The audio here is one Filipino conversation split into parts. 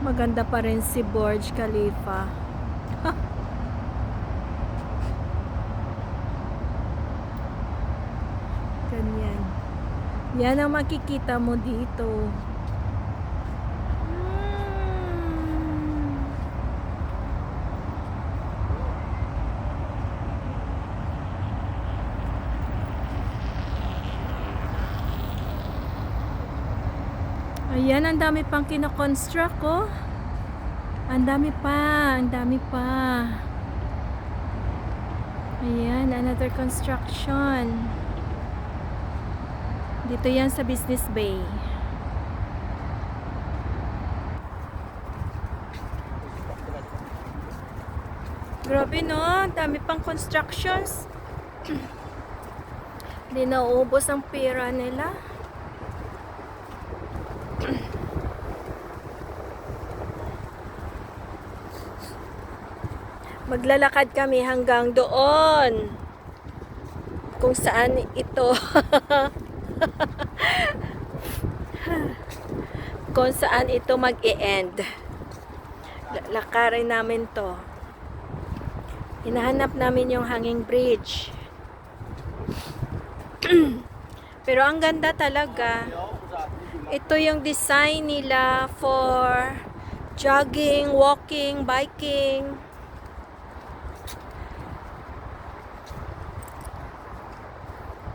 Maganda pa rin si Burj Khalifa. Ganyan. Yan ang makikita mo dito. Ayan, ang dami pang kino-construct ko. Ang dami pa, ang dami pa. Ayan, another construction. Dito yan sa Business Bay. Grabe no, ang dami pang constructions. Hindi nauubos ang pera nila. Maglalakad kami hanggang doon. Kung saan ito. Kung saan ito mag-e-end. Lakarin namin to. Hinahanap namin yung hanging bridge. Pero ang ganda talaga. Ito yung design nila for jogging, walking, biking.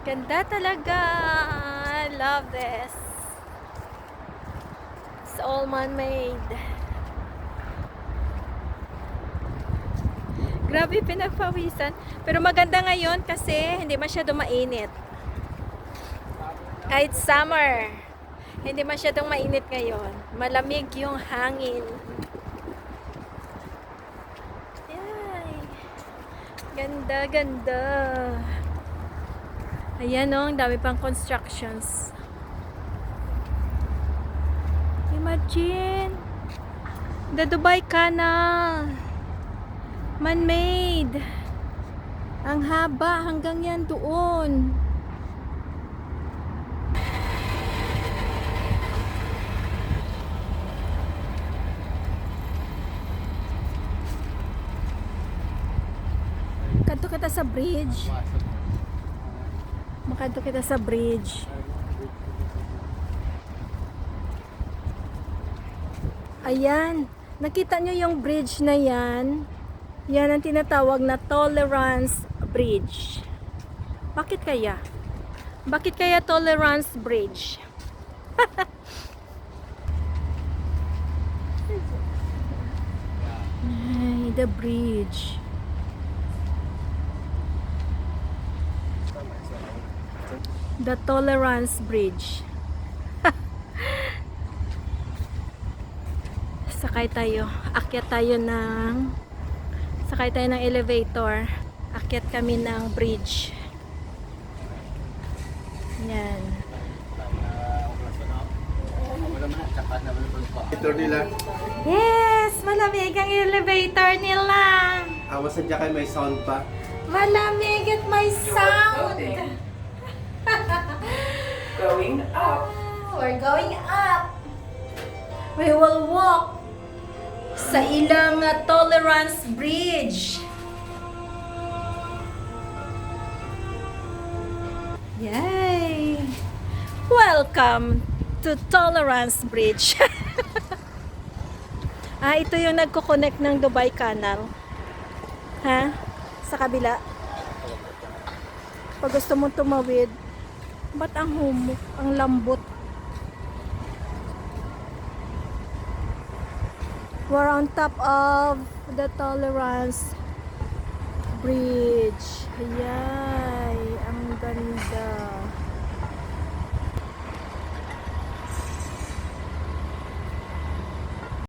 Ganda talaga. I love this. It's all man-made. Grabe, pinagpawisan. Pero maganda ngayon kasi hindi masyadong mainit. Kahit summer, hindi masyadong mainit ngayon. Malamig yung hangin. Yay. Ganda, ganda. Ayan o, ang dami pang constructions. Imagine, the Dubai Canal. Man-made. Ang haba hanggang yan doon. Kanto kita sa bridge. Makanto kita sa bridge. Ayan. Nakita nyo yung bridge na yan? Yan ang tinatawag na Tolerance Bridge. Bakit kaya? Bakit kaya Tolerance Bridge? Ay, the bridge. The Tolerance Bridge. Sakay tayo. Akyat tayo ng elevator. Akyat kami ng bridge. Yan. Elevator nila. Yes! Malamig ang elevator nila. Awas na dyan may sound pa. Malamig at may sound. Going up. We're going up. We will walk sa ilang Tolerance Bridge. Yay! Welcome to Tolerance Bridge. Ito yung nagko-connect ng Dubai Canal. Ha? Sa kabila. Pag gusto mong tumawid, ba't ang humok? Ang lambot. We're on top of the Tolerance Bridge. Ayan.